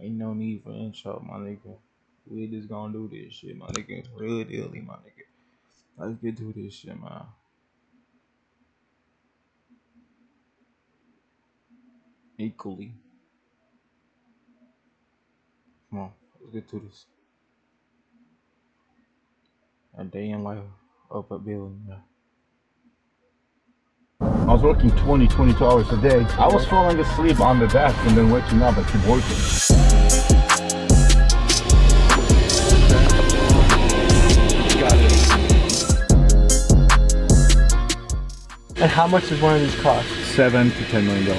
Ain't no need for intro, my nigga. We just gonna do this shit, my nigga. Real dearly, my nigga. Let's get to this shit, man. Equally. Come on, let's get to this. A day in life of a billionaire. I was working 22 hours a day. I was falling asleep on the desk and then waking up and keep working. Got it. And how much does one of these cost? $7 to $10 million.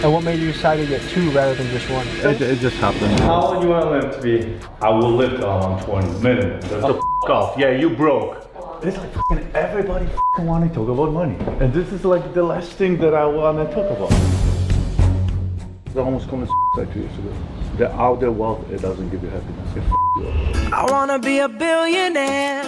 And what made you decide to get two rather than just one? It just happened. How old do you want to live to be? I will live till I'm 20 minimum. That's the f off. Yeah, you broke. It's like fucking everybody fucking want to talk about money. And this is like the last thing that I want to talk about. I almost committed suicide 2 years ago. The outer wealth, it doesn't give you happiness. It you up. I wanna be a billionaire.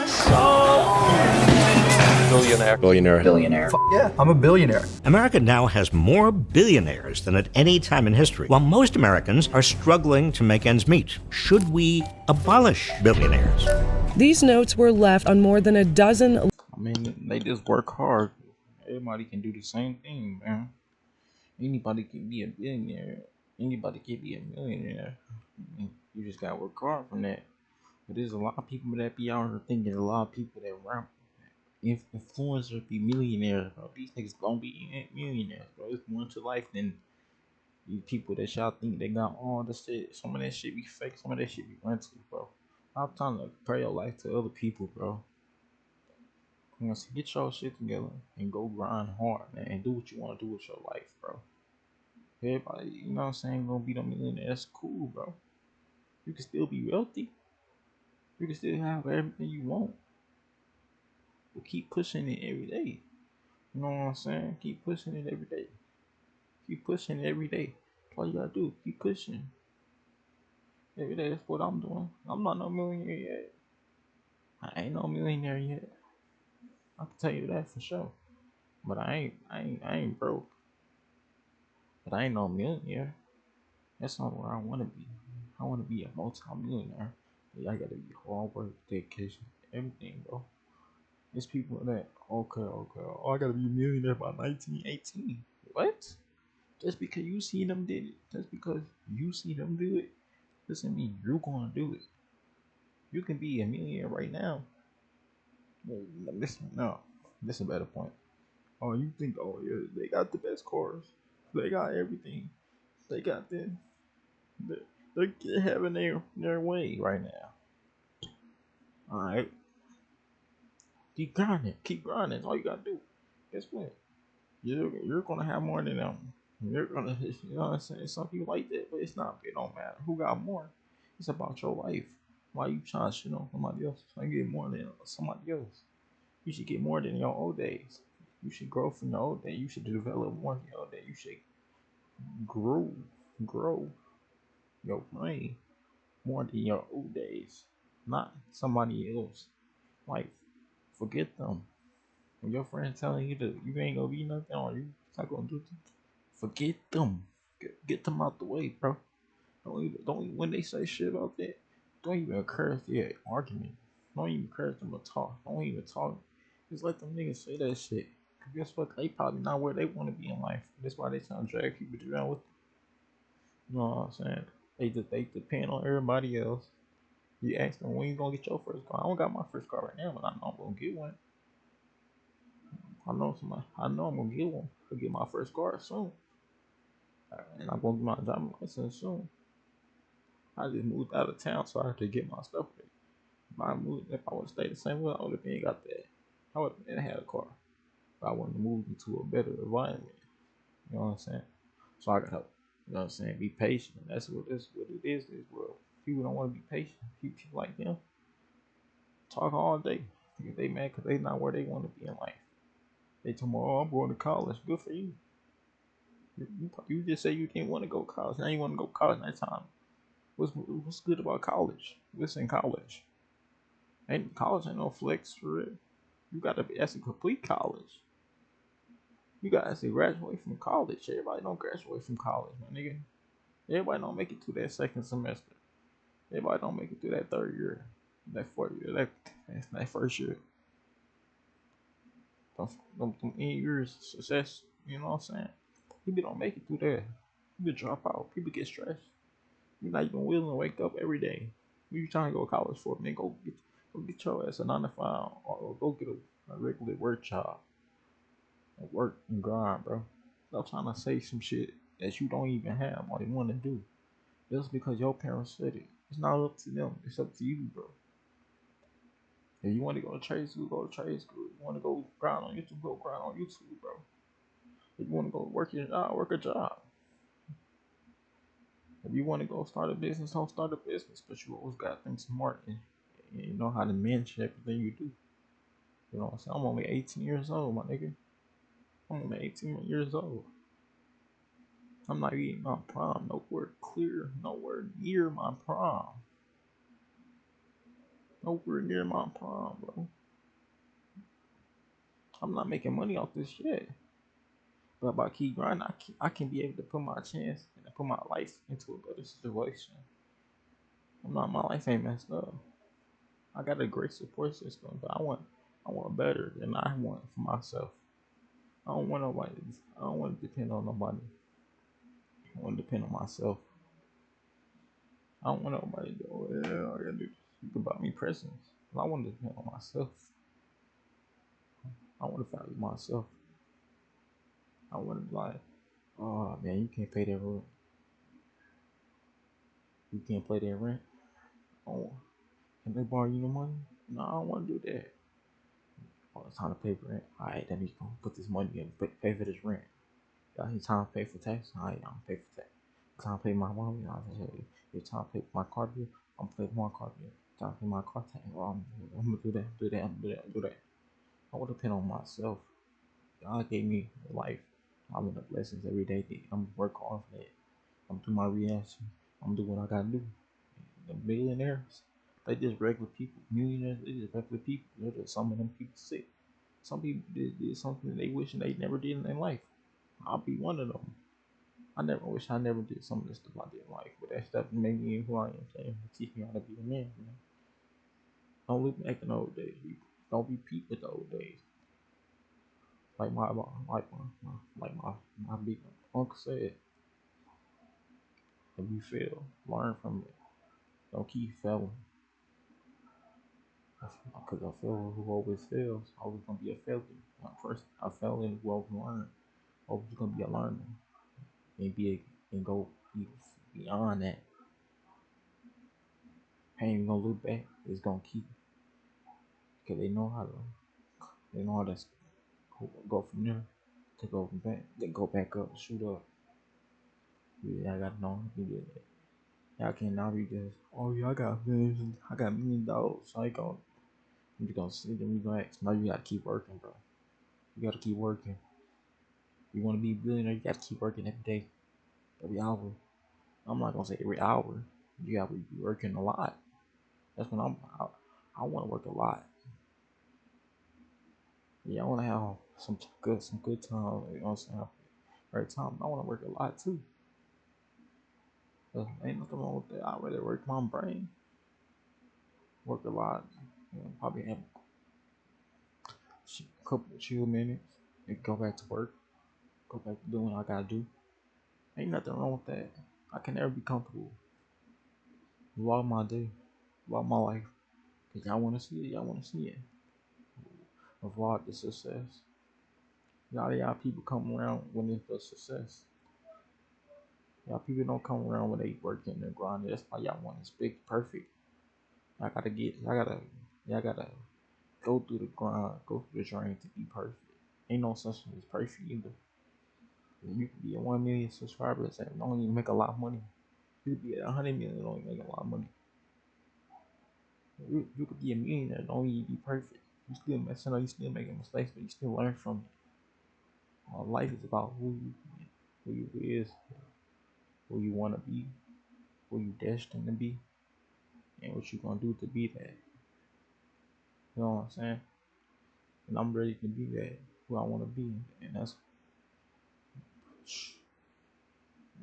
Billionaire. Yeah, I'm a billionaire. America now has more billionaires than at any time in history, while most Americans are struggling to make ends meet. Should we abolish billionaires? These notes were left on more than a dozen. I mean, they just work hard. Everybody can do the same thing, man. Anybody can be a billionaire. Anybody can be a millionaire. I mean, you just gotta work hard from that. But there's a lot of people that be out here thinking a lot of people that rap. If influencers be millionaires, bro, these niggas gonna be millionaires, bro. It's more to life than you people that y'all think they got all the shit. Some of that shit be fake, some of that shit be rental, bro. I'm trying to compare your life to other people, bro. You know, so get your shit together and go grind hard, man, and do what you want to do with your life, bro. Everybody, you know what I'm saying, gonna be the millionaire. That's cool, bro. You can still be wealthy. You can still have everything you want. But keep pushing it every day. You know what I'm saying? Keep pushing it every day. Keep pushing it every day. That's all you gotta do. Keep pushing. Every day, that's what I'm doing. I'm not no millionaire yet. I ain't no millionaire yet. I can tell you that for sure. But I ain't broke. But I ain't no millionaire. That's not where I wanna be. I wanna be a multi-millionaire. But I gotta be hard work, dedication, everything, bro. There's people that oh, I gotta be a millionaire by 1918. What? Just because you see them did it, just because you see them do it, doesn't mean you're gonna do it. You can be a millionaire right now. This is a better point. Oh, you think, oh yeah, they got the best cars, they got everything, they got this, they're having their way right now. All right. Keep grinding. That's all you gotta do. Guess what? You're gonna have more than them. You're gonna, you know what I'm saying? Some people like that, but it's not. It don't matter who got more. It's about your life. Why you trying to shit on somebody else? Trying to get more than somebody else. You should get more than your old days. You should grow from your old days. You should develop more than your old days. You should grow your brain more than your old days. Not somebody else. Like, forget them. When your friend telling you that you ain't gonna be nothing or you not gonna do it, forget them. Get them out the way, bro. Don't even when they say shit about that, don't even encourage their argument. Don't even encourage them to talk. Don't even talk. Just let them niggas say that shit. Cause guess what? They probably not where they want to be in life. That's why they trying to drag people around with them. You know what I'm saying? They depend on everybody else. You ask them when you gonna get your first car. I don't got my first car right now, but I know I'm gonna get one. I know I'm gonna get one. I'll get my first car soon. And I'm gonna get my driving license soon. I just moved out of town so I had to get my stuff ready. If I would have stayed the same way, I would have been got that. I would have been had a car. But I wanted to move into a better environment. You know what I'm saying? So I gotta, you know what I'm saying, be patient. That's what it is this world. People don't want to be patient. People like them talk all day. They mad because they not where they want to be in life. They told me, oh, I'm going to college. Good for you. You just say you didn't want to go to college. Now you want to go to college next time. What's good about college? What's in college? College ain't no flex for it. You gotta be, that's a complete college. You gotta graduate from college. Everybody don't graduate from college, my nigga. Everybody don't make it through that second semester. Everybody don't make it through that third year, that fourth year, that first year. Them 8 years of success, you know what I'm saying? People don't make it through that. People drop out. People get stressed. You're not even willing to wake up every day. What you trying to go to college for, man? Go get your ass a 9 to 5 or go get a regular work job. And work and grind, bro. Stop trying to say some shit that you don't even have or you want to do. Just because your parents said it. It's not up to them. It's up to you, bro. If you want to go to trade school, go to trade school. If you want to go grind on YouTube, go grind on YouTube, bro. If you want to go work your job, work a job. If you want to go start a business, don't start a business. But you always got to think smart and you know how to manage everything you do. You know what I'm saying? I'm only 18 years old, my nigga. I'm only 18 years old. I'm not even my prime. Nowhere clear. Nowhere near my prime. Nowhere near my prime, bro. I'm not making money off this shit. But by keep grinding, I can be able to put my chance and put my life into a better situation. My life ain't messed up. I got a great support system, but I want better than I want for myself. I don't want nobody. I don't want to depend on nobody. I want to depend on myself. I don't want nobody to go, yeah, I gotta do this. You can buy me presents. I want to depend on myself. I want to value myself. I want to be like, oh man, you can't pay that rent. You can't pay that rent. Oh, can they borrow you the money? No, I don't want to do that. Oh, it's time to pay for rent. Alright, then you gonna put this money in, pay for this rent. Y'all need time to pay for tax? Alright, I'm pay for tax. Time to pay my money? It's time to pay for my car bill? I'm pay for my car bill. Time to pay my car tax? Well, I'm gonna do that. I want to depend on myself. God gave me life. I'm in the blessings every day. I'm work hard for that. I'm doing my reaction. I'm doing what I gotta do. The billionaires, they just regular people. Millionaires, they just regular people. They're just some of them people sick. Some people did something they wishing they never did in their life. I'll be one of them. I never wish I never did some of the stuff I did in life, but that stuff made me who I am today. Teach me how to be a man. You know? Don't look back in the old days. Don't repeat with the old days. Like my big uncle said, if you fail, learn from it. Don't keep failing. Because a failure who always fails, always gonna be a failure. First, a failure who always learn, always gonna be a learner, and go beyond that. Ain't gonna look back. It's gonna keep, because they know how to go from there, to go back, then go back up, shoot up. Yeah, I gotta know how to do that. Y'all cannot be just, oh yeah, I got millions, I got $1 million. So I'm just gonna sit and relax. No, you gotta keep working, bro. You gotta keep working. You wanna be a billionaire, you gotta keep working every day, every hour. I'm not gonna say every hour. You gotta be working a lot. That's when I wanna work a lot. Yeah, I wanna have some good time. You know what I'm saying? Right time. I wanna work a lot too. Ain't nothing wrong with that. I'd rather work my brain, work a lot. You know, probably have a couple of chill minutes and go back to work. Go back to doing what I gotta do. Ain't nothing wrong with that. I can never be comfortable. Vlog my day, vlog my life. Cause y'all wanna see it, y'all wanna see it. A vlog the success. Y'all people come around when it's the success. Y'all people don't come around when they working and grinding. That's why y'all want it's big perfect. Y'all gotta go through the grind, go through the journey to be perfect. Ain't no such thing as perfect either. You could be at 1 million subscribers and don't even make a lot of money. You could be at 100 million and don't even make a lot of money. You could be a millionaire, don't even be perfect. You still messing up, you still making mistakes, but you still learn from it. Life is about who you is, who you want to be, who you destined to be, and what you gonna do to be that. You know what I'm saying? And I'm ready to be that, who I want to be, and that's.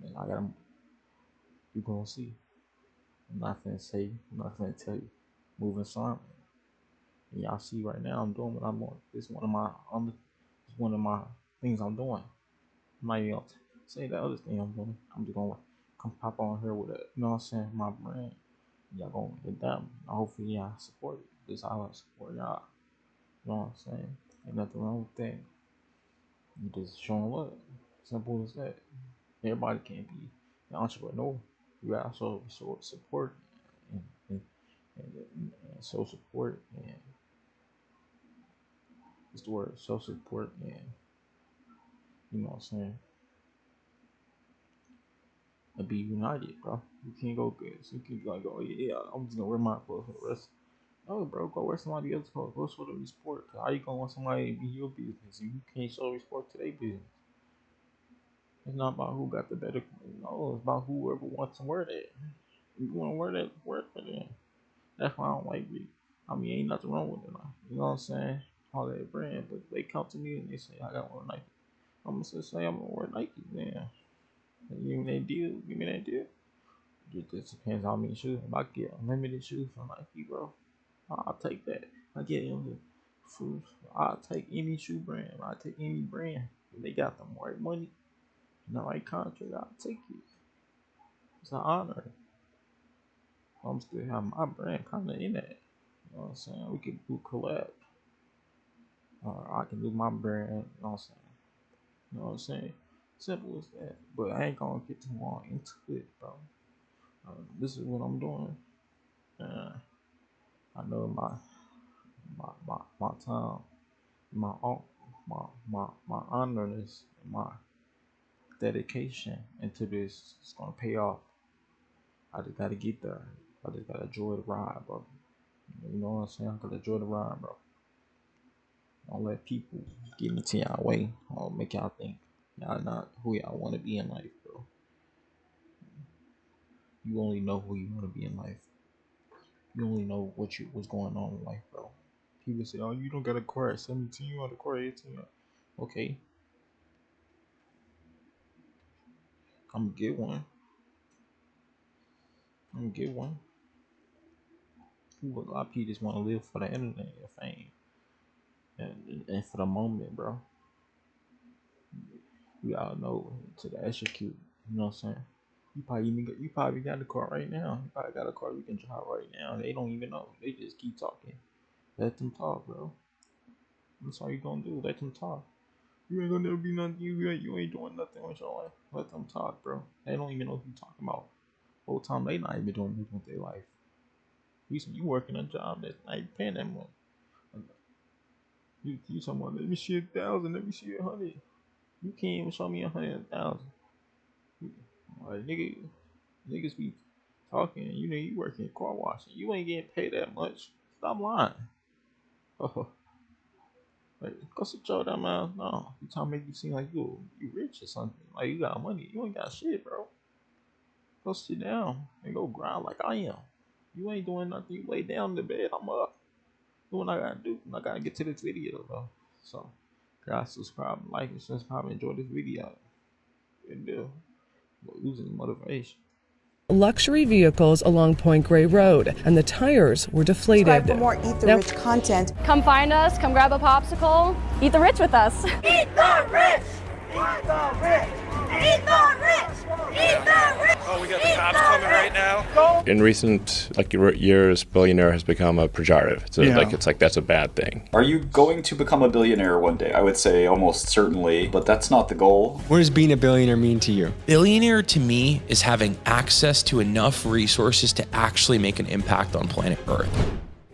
Man, You gonna see. I'm not finna say, I'm not finna tell you. Moving silent. And y'all see right now I'm doing what I'm doing. It's one of my things I'm doing. I'm not even gonna say the other thing I'm doing. I'm just gonna come pop on here with it. You know what I'm saying? My brand. Y'all gonna get that. Hopefully y'all support it. This is how I support y'all. You know what I'm saying? Ain't nothing wrong with that. You just showing love. Simple as that. Everybody can't be an entrepreneur. You gotta show support and, and, and show support and it's the word, show support and you know what I'm saying? And be united, bro. You can't go good. So you can't be like, oh yeah, I'm just gonna wear my clothes for the rest. No, bro, go wear somebody else's clothes. Go show them support. How you gonna want somebody to be your business and you can't show support to their business? It's not about who got the better. No, it's about whoever wants to wear that. You want to wear that, wear it then. That's why I don't like it. I mean, ain't nothing wrong with it. You know what I'm saying? All that brand, but they come to me and they say, I got one Nike. I'm going to say, I'm going to wear Nike then. And give me that deal. Give me that deal. It just depends on how many shoes. If I get unlimited shoes from Nike, bro, I'll take that. I get unlimited shoes. I'll take any shoe brand. I'll take any brand. If they got the right money, the right contract, I'll take it. It's an honor. I'm still have my brand kind of in that. You know what I'm saying? We can do collab. Or I can do my brand. You know what I'm saying? You know what I'm saying? Simple as that. But I ain't gonna get too long into it, bro. This is what I'm doing. I know my time, my honerness, my dedication into this is gonna pay off. I just gotta get there. I just gotta enjoy the ride, bro. You know what I'm saying? I gotta enjoy the ride, bro. Don't let people get into y'all way or make y'all think y'all not who y'all want to be in life, bro. You only know who you want to be in life. You only know what's going on in life, bro. People say, "Oh, you don't got a car at 17, you want a car at 18." Okay, I'm gonna get one. People, a lot of people just want to live for the internet and fame and for the moment, bro. We all know to the execute. You know what I'm saying? You probably got a car right now. You probably got a car you can drive right now. They don't even know. They just keep talking. Let them talk, bro. That's all you gonna do. Let them talk. You ain't gonna never be nothing. You ain't doing nothing with your life. Let them talk, bro. They don't even know what you talking about. Whole time they not even doing nothing with their life. You working a job that's not even paying that much. You talking about, let me see 1,000, let me see 100. You can't even show me 100,000. Like niggas be talking. You know you working car washing. You ain't getting paid that much. Stop lying. Oh, like go sit your dumb ass. No, you trying to make you seem like you rich or something. Like you got money. You ain't got shit, bro. Go sit down and go grind like I am. You ain't doing nothing. You lay down in the bed. I'm up. Do what I gotta do. I gotta get to this video though. So, guys, subscribe, like, and subscribe. Enjoy this video. Good deal. Losing motivation. Luxury vehicles along Point Grey Road, and the tires were deflated. Subscribe for more Eat the Rich content. Come find us, come grab a popsicle, eat the rich with us. Eat the rich! Eat the rich! Eat the rich! Eat the rich! Oh, we got the cops coming right now. In recent years, billionaire has become a pejorative. So it's like that's a bad thing. Are you going to become a billionaire one day? I would say almost certainly, but that's not the goal. What does being a billionaire mean to you? Billionaire to me is having access to enough resources to actually make an impact on planet Earth.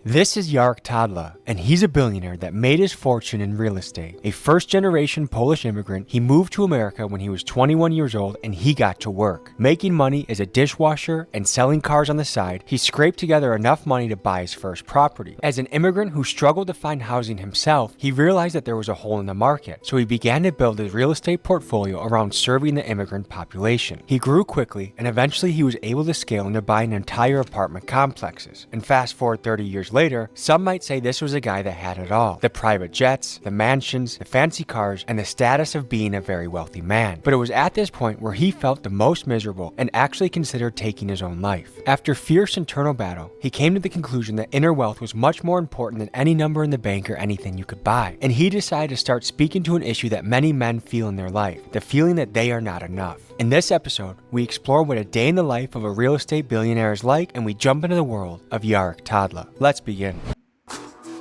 This is Jarek Tadla, and he's a billionaire that made his fortune in real estate. A first-generation Polish immigrant, he moved to America when he was 21 years old, and he got to work. Making money as a dishwasher and selling cars on the side, he scraped together enough money to buy his first property. As an immigrant who struggled to find housing himself, he realized that there was a hole in the market, so he began to build his real estate portfolio around serving the immigrant population. He grew quickly, and eventually he was able to scale into buying entire apartment complexes. And fast forward 30 years years later, some might say this was a guy that had it all. The private jets, the mansions, the fancy cars, and the status of being a very wealthy man. But it was at this point where he felt the most miserable and actually considered taking his own life. After fierce internal battle, he came to the conclusion that inner wealth was much more important than any number in the bank or anything you could buy. And he decided to start speaking to an issue that many men feel in their life, the feeling that they are not enough. In this episode, we explore what a day in the life of a real estate billionaire is like, and we jump into the world of Yarek Tadla. Let's begin.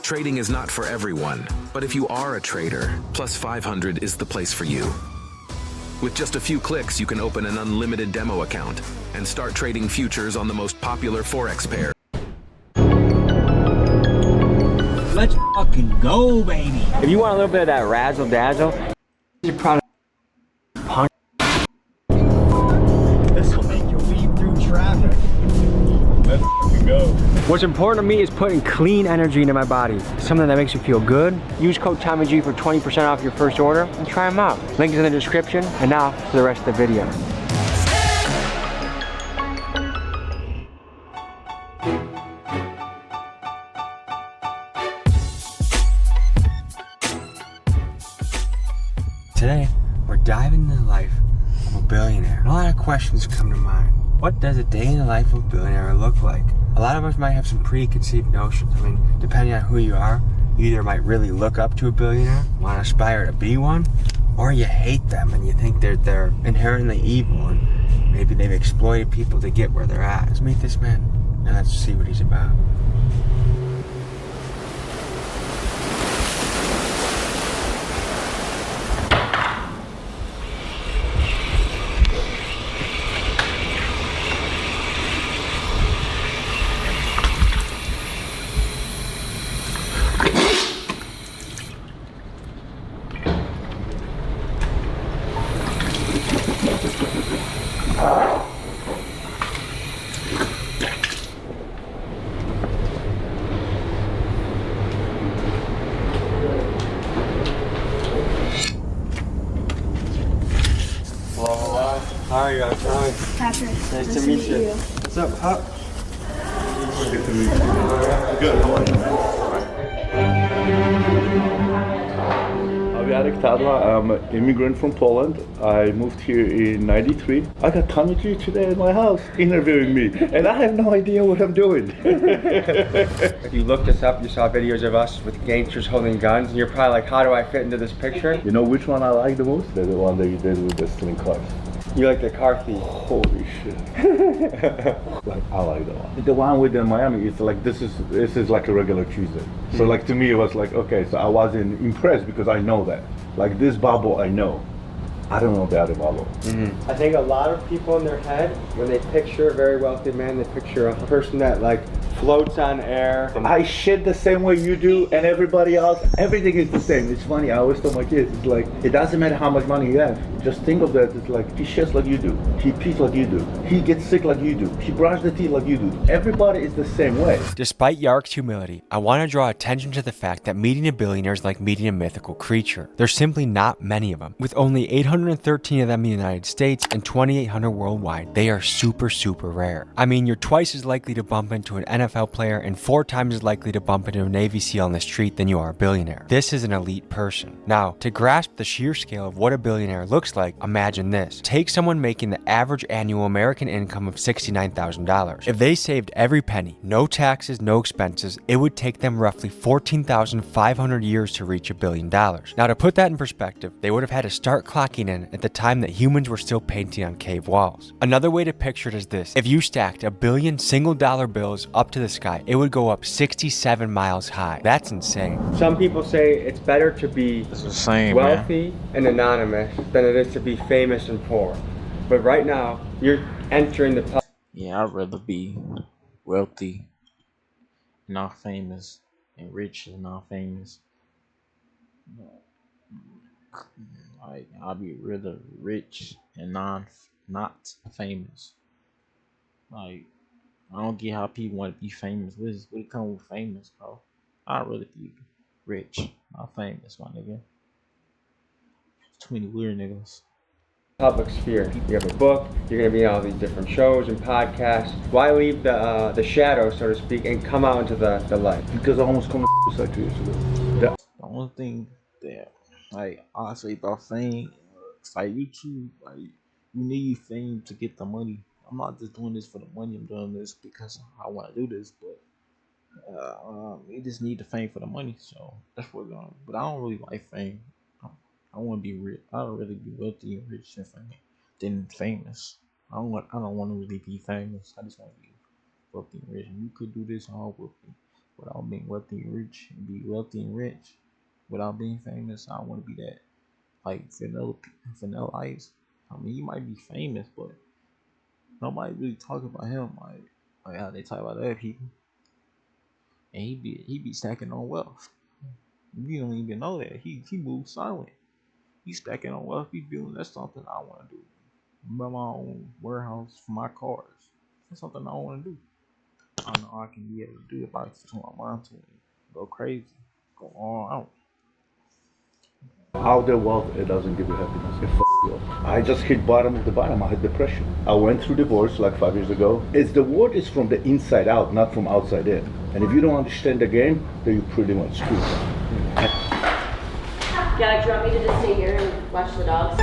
Trading is not for everyone, but if you are a trader, Plus 500 is the place for you. With just a few clicks, you can open an unlimited demo account and start trading futures on the most popular Forex pair. Let's fucking go, baby. If you want a little bit of that razzle dazzle, you're probably punch. This will make you weave through traffic. Let's fucking go. What's important to me is putting clean energy into my body. Something that makes you feel good. Use code TOMMYG for 20% off your first order and try them out. Link is in the description. And now for the rest of the video. Today, we're diving into the life of a billionaire. And a lot of questions come to mind. What does a day in the life of a billionaire look like? A lot of us might have some preconceived notions. I mean, depending on who you are, you either might really look up to a billionaire, want to aspire to be one, or you hate them and you think they're inherently evil and maybe they've exploited people to get where they're at. Let's meet this man and let's see what he's about. How are you guys? Patrick. Nice to meet you. What's up, Pop? Good to meet you. Good, how are you, man? I'm Yarek Tadla. I'm an immigrant from Poland. I moved here in '93. I got Tommy G today at my house interviewing me, and I have no idea what I'm doing. If you looked us up, you saw videos of us with gangsters holding guns, and you're probably like, how do I fit into this picture? You know which one I like the most? The one that you did with the stealing cars. You like the car thief? Holy shit. Like, I like that one. The one with the Miami, it's like, this is like a regular Tuesday. So like to me it was like, okay, so I wasn't impressed because I know that. Like this bubble I know. I don't know the other bubble. I think a lot of people in their head, when they picture a very wealthy man, they picture a person that like floats on air. I shit the same way you do and everybody else. Everything is the same. It's funny, I always tell my kids, it's like, it doesn't matter how much money you have. Just think of that, it's like, he shits like you do. He pees like you do. He gets sick like you do. He brushes the teeth like you do. Everybody is the same way. Despite Yarek's humility, I want to draw attention to the fact that meeting a billionaire is like meeting a mythical creature. There's simply not many of them. With only 813 of them in the United States and 2,800 worldwide, they are super rare. I mean, you're twice as likely to bump into an NFL player and 4 times as likely to bump into a Navy SEAL on the street than you are a billionaire. This is an elite person. Now, to grasp the sheer scale of what a billionaire looks like, imagine this. Take someone making the average annual American income of $69,000. If they saved every penny, no taxes, no expenses, it would take them roughly 14,500 years to reach $1 billion. Now, to put that in perspective, they would have had to start clocking in at the time that humans were still painting on cave walls. Another way to picture it is this. If you stacked 1 billion single-dollar bills up to the sky, it would go up 67 miles high. That's insane. Some people say it's better to be wealthy and anonymous than it is to be famous and poor. But right now, you're entering the Yeah, I'd rather be wealthy, not famous, and rich and not famous. Like, I'll be rather rich and not famous. Like, I don't get how people want to be famous. What it come with famous, bro? I'd rather be rich, not famous, my nigga. Too many weird niggas. public sphere. You have a book, you're going to be on all these different shows and podcasts. Why leave the shadow, so to speak, and come out into the light? Because I almost committed suicide 2 years ago. The only thing that, like, honestly, about fame, it's like YouTube, like, you need fame to get the money. I'm not just doing this for the money. I'm doing this because I want to do this, but you just need the fame for the money. So that's what we're going. But I don't really like fame. I want to be rich. I don't really be wealthy and rich than famous. I don't want to really be famous. I just want to be wealthy and rich. And you could do this all without being wealthy and rich, and be wealthy and rich without being famous. I want to be that, like Vanilla Ice. I mean, he might be famous, but nobody really talk about him like how they talk about other people. And he be stacking on wealth. You don't even know that. He moves silent. He's stacking on wealth. He's building. That's something I want to do. Buy my own warehouse for my cars. That's something I want to do. I know I can be able to do it by putting my mind to it. Go crazy. Go all out. Out there wealth, it doesn't give you happiness. It you up. I just hit bottom of the bottom. I had depression. I went through divorce like 5 years ago. The word is from the inside out, not from outside in. And if you don't understand the game, then you pretty much screwed up. Yeah, do you want me to just stay here and watch the dogs?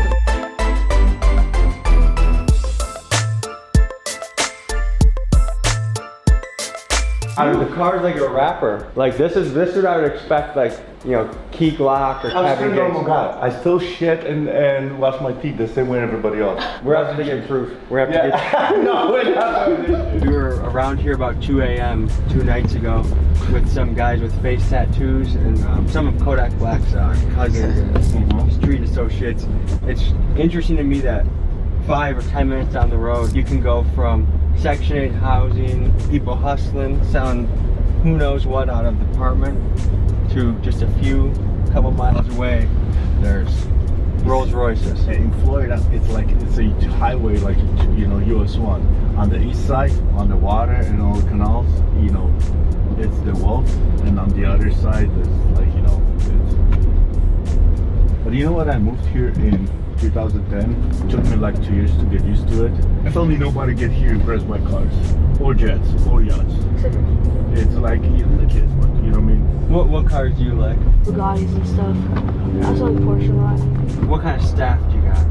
The car's like a rapper. Like this is what I would expect, like, you know, Key Glock or Kevin Gates. I still shit and wash my teeth the same way everybody else. We're having to get proof. We're having to get. No, we're not. We were around here about 2 a.m. 2 nights ago with some guys with face tattoos and some of Kodak Black's cousins and street associates. It's interesting to me that 5 or 10 minutes down the road, you can go from Section 8 housing, people hustling, selling who knows what out of the apartment, to just a couple miles away, there's Rolls Royces. In Florida, it's a highway, like, you know, US 1. On the east side, on the water and all the canals, you know, it's the wealth, and on the other side, there's like, you know, it's. But you know what? I moved here in 2010. It took me like 2 years to get used to it. I felt nobody get here impressed by cars, or jets, or yachts. It's like, you know, the kids, but you know what I mean? What cars do you like? Bugattis and stuff. I also like Porsche a lot. What kind of staff do you got?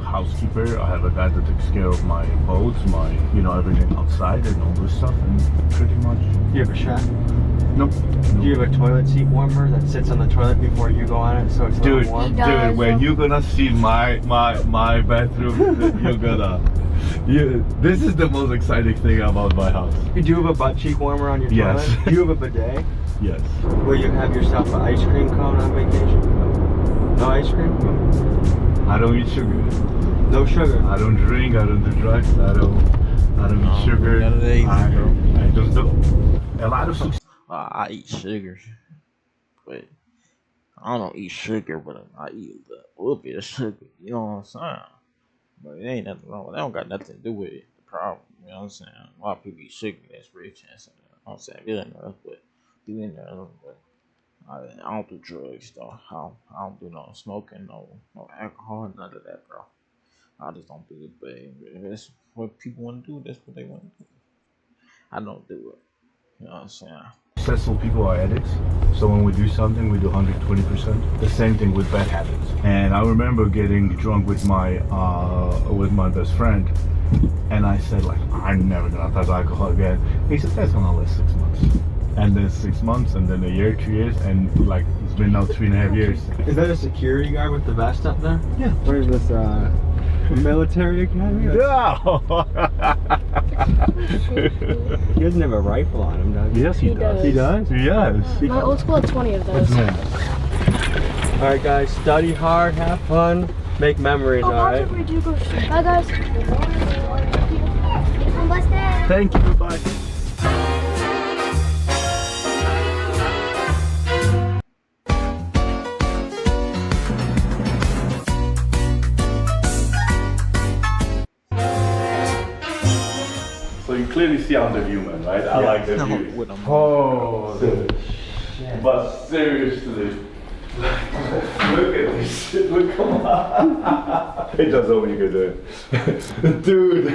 Housekeeper. I have a guy that takes care of my boats, you know, everything outside and all this stuff, and pretty much. Do you have a chef? Nope. Do you have a toilet seat warmer that sits on the toilet before you go on it, so it's not warm? Dude, when you're gonna see my bathroom, you're gonna. This is the most exciting thing about my house. You do have a butt cheek warmer on your toilet? Do you have a bidet? Yes. Will you have yourself an ice cream cone on vacation? No ice cream? I don't eat sugar. No sugar? I don't drink, I don't do drugs, I don't eat sugar. I just don't. A lot of stuff. I eat sugar, but I don't eat sugar, but I eat a little bit of sugar. You know what I'm saying? But it ain't nothing wrong with it. That don't got nothing to do with it. The problem, you know what I'm saying? A lot of people eat sugar that's rich and stuff. I'm saying billionaire, but I don't do drugs though. I don't do no smoking, no alcohol, none of that, bro. I just don't do it, but if that's what people want to do, that's what they want to do. I don't do it. You know what I'm saying? Successful people are addicts, so when we do something, we do 120%. The same thing with bad habits. And I remember getting drunk with my best friend, and I said, like, I'm never gonna touch alcohol again. He said, that's gonna last 6 months. And then 6 months, and then a year, 2 years, and like it's been now 3.5 years. Is that a security guard with the vest up there? Yeah. Where is this? Military academy? No! He doesn't have a rifle on him, does he? Yes, he does. He does? Yes. My old school had 20 of those. Alright guys, study hard, have fun, make memories, alright? Bye guys. Thank you, bye. So you clearly see I'm the human, right? I like the view. Oh, But seriously, Look at this shit. Look, come on. It does all you can do. Dude.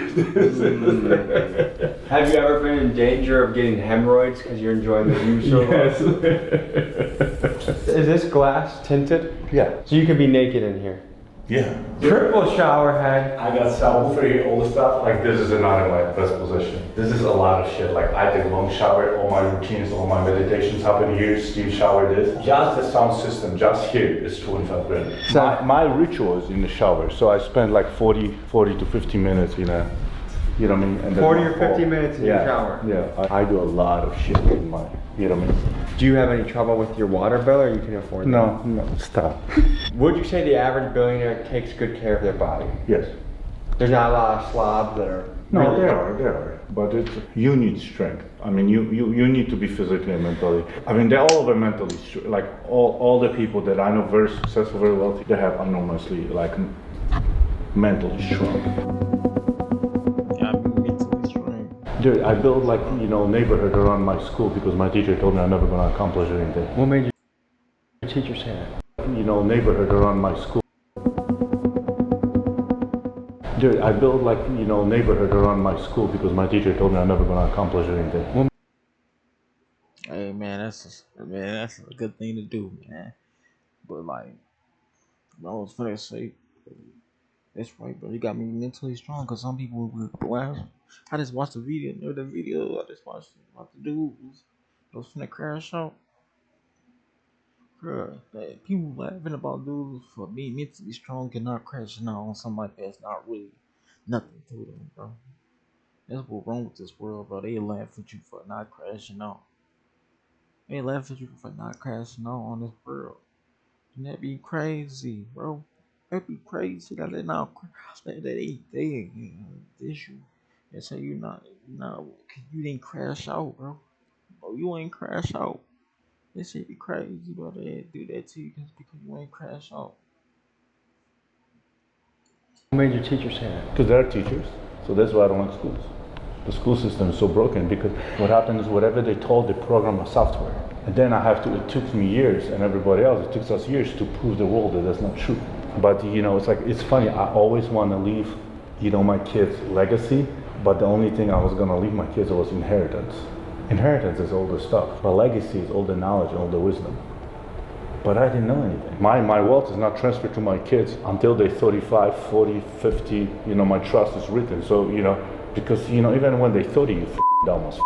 Have you ever been in danger of getting hemorrhoids because you're enjoying the view so Yes. much? Is this glass tinted? Yeah. So you can be naked in here. Yeah. Triple shower head. I got shower free, all the stuff. Like this is not in my best position. This is a lot of shit. Like I take long shower, all my routines, all my meditations happen here. Steam shower this. Just the sound system, just here is 25 grand. My ritual is in the shower, so I spend like 40 to 50 minutes in a, you know what I mean? And then 40 or 50 minutes in your shower. Yeah, I do a lot of shit in my, you know what I mean? Do you have any trouble with your water bill, or you can afford that? No, stop. Would you say the average billionaire takes good care of their body? Yes. There's not a lot of slobs that are. No, really there are, but you need strength. I mean, you need to be physically and mentally. I mean, they're all over mentally. Like all the people that I know, very successful, very wealthy, they have enormously like mentally strong. Dude, I built like, you know, neighborhood around my school because my teacher told me I'm never gonna accomplish anything. What made your teacher say that? You know, neighborhood around my school. Dude, I built like, you know, neighborhood around my school because my teacher told me I'm never gonna accomplish anything. Hey man, that's a good thing to do, man. But like, I was finna say, that's right, bro. You got me mentally strong, cause some people will blast. I just watched the video. I just watched what the dude was finna crash out. Bro, people laughing about dudes for being mentally strong and not crashing out on somebody that's not really nothing to them, bro. That's what's wrong with this world, bro. They laugh at you for not crashing out. They laugh at you for not crashing out on this world. And that be crazy, bro. That'd be crazy that they not that they issue. They say you didn't crash out, bro. Oh, you ain't crash out. This shit be crazy, bro. They do that to you because you ain't crash out. What made your teacher say that? Because they're teachers, so that's why I don't like schools. The school system is so broken because what happens is whatever they told, they program a software. And then it took me years and everybody else, it took us years to prove the world that that's not true. But you know, it's funny, I always want to leave, you know, my kids legacy, but the only thing I was going to leave my kids was inheritance. Inheritance is all the stuff, but legacy is all the knowledge, all the wisdom. But I didn't know anything. My wealth is not transferred to my kids until they're 35, 40, 50, you know, my trust is written. So, you know, because, you know, even when they're 30, you dumb as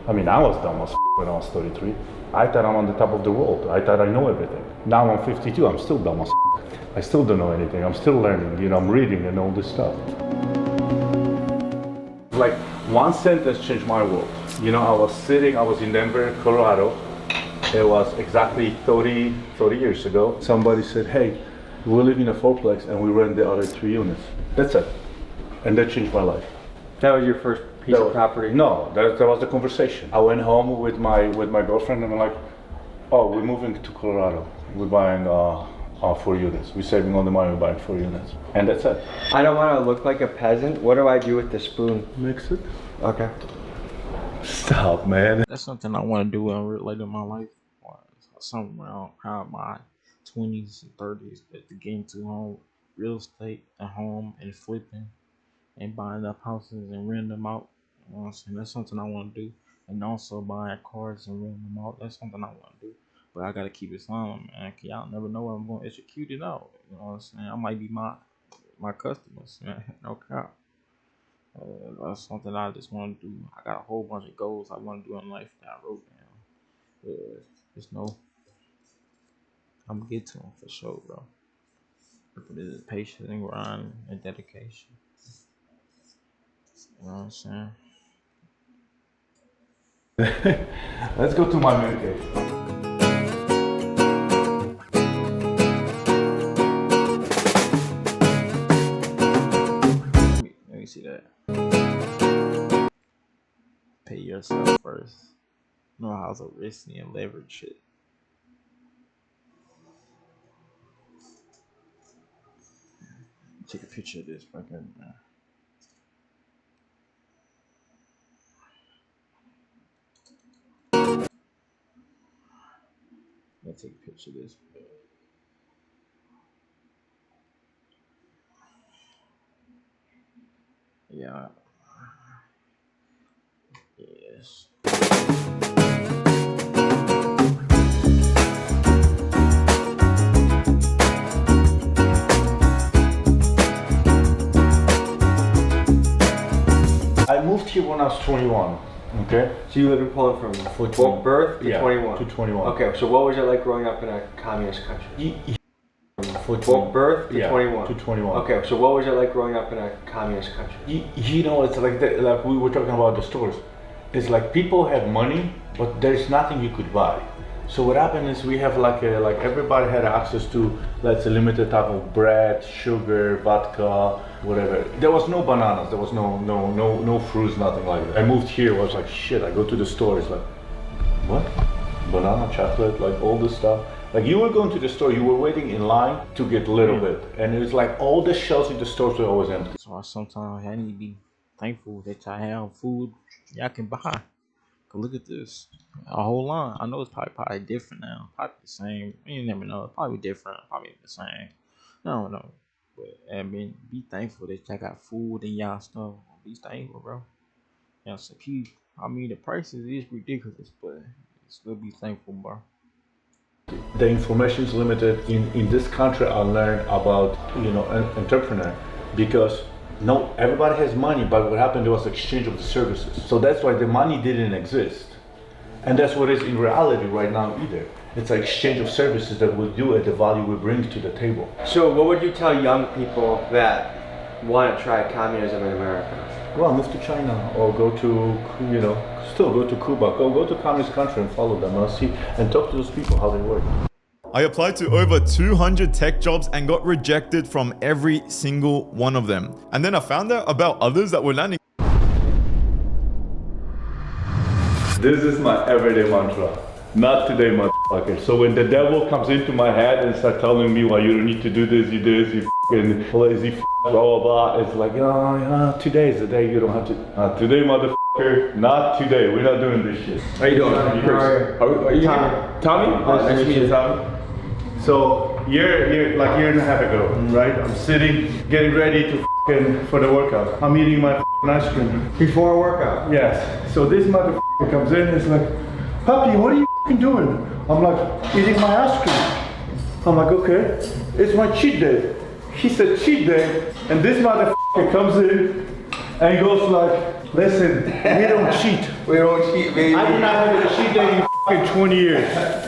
I mean, I was dumb as when I was 33. I thought I'm on the top of the world. I thought I know everything. Now I'm 52, I'm still dumb as I still don't know anything. I'm still learning, you know, I'm reading and all this stuff. Like, one sentence changed my world. You know, I was in Denver, Colorado. It was exactly 30 years ago. Somebody said, hey, we live in a fourplex and we rent the other 3 units. That's it. And that changed my life. That was your first piece of property? No, that was the conversation. I went home with my girlfriend and I'm like, oh, we're moving to Colorado. We're buying 4 units. We're saving all the money, we're buying 4 units. And that's it. I don't want to look like a peasant. What do I do with the spoon? Mix it. Okay. Stop, man. That's something I want to do later in my life. Somewhere around my 20s and 30s, to get into home real estate and home and flipping and buying up houses and renting them out. You know what I'm saying? That's something I want to do. And also buying cars and renting them out. That's something I want to do. But I gotta keep it silent, man. Cause y'all never know where I'm going to execute it out. You know what I'm saying? I might be my customers, man. No cap. That's something I just want to do. I got a whole bunch of goals I want to do in life that I wrote down. Just know I'm gonna get to them for sure, bro. But it is patience and grind and dedication. You know what I'm saying? Let's go to my man cave. Let me see that. Pay yourself first. Know how to risky and leverage shit. Take a picture of this fucking. Let's take a picture of this. Yeah. Yes. I moved here when I was 21. Okay. So you live in Poland from birth to 21? To 21. Okay, so what was it like growing up in a communist country? From birth to 21? To 21. Okay, so what was it like growing up in a communist country? You know, it's like like we were talking about the stores. It's like people have money, but there's nothing you could buy. So what happened is we have like everybody had access to, let's say, limited type of bread, sugar, vodka, whatever. There was no bananas, there was no fruits, nothing like that. I moved here, I was like, shit, I go to the store, it's like, what? Banana, chocolate, like all this stuff. Like you were going to the store, you were waiting in line to get a little bit. And it was like all the shelves in the stores were always empty. So sometimes I need to be thankful that y'all have food y'all can buy. Cause look at this, a whole line. I know it's probably different now, probably the same. You never know. It's probably different, probably the same. I don't know, but I mean, be thankful that y'all got food and y'all stuff. Be thankful, bro. You know, so I mean, the prices is ridiculous, but still be thankful, bro. The information is limited. In this country, I learned about, you know, an entrepreneur, because no, everybody has money, but what happened, there was exchange of the services. So that's why the money didn't exist. And that's what is in reality right now either. It's an exchange of services that we do at the value we bring to the table. So what would you tell young people that want to try communism in America? Well, move to China or go to, you know, still go to Cuba, go to communist country and follow them and see and talk to those people how they work. I applied to over 200 tech jobs and got rejected from every single one of them. And then I found out about others that were landing. This is my everyday mantra. Not today, motherfucker. So when the devil comes into my head and start telling me, well, you don't need to do this, you fucking lazy blah, blah, blah. It's like, today is the day you don't have to. Today, motherfucker, not today. We're not doing this shit. How you doing? Are you Tommy? Tommy? Nice to meet you, Tommy. So, like year and a half ago, right? I'm sitting, getting ready to for the workout. I'm eating my ice cream. Before a workout? Yes. So this motherfucker comes in and is like, Papi, what are you doing? I'm like, eating my ice cream. I'm like, okay, it's my cheat day. He said cheat day, and this motherfucker comes in and goes like, listen, we don't cheat. We don't cheat, baby. I did not have a cheat day in 20 years.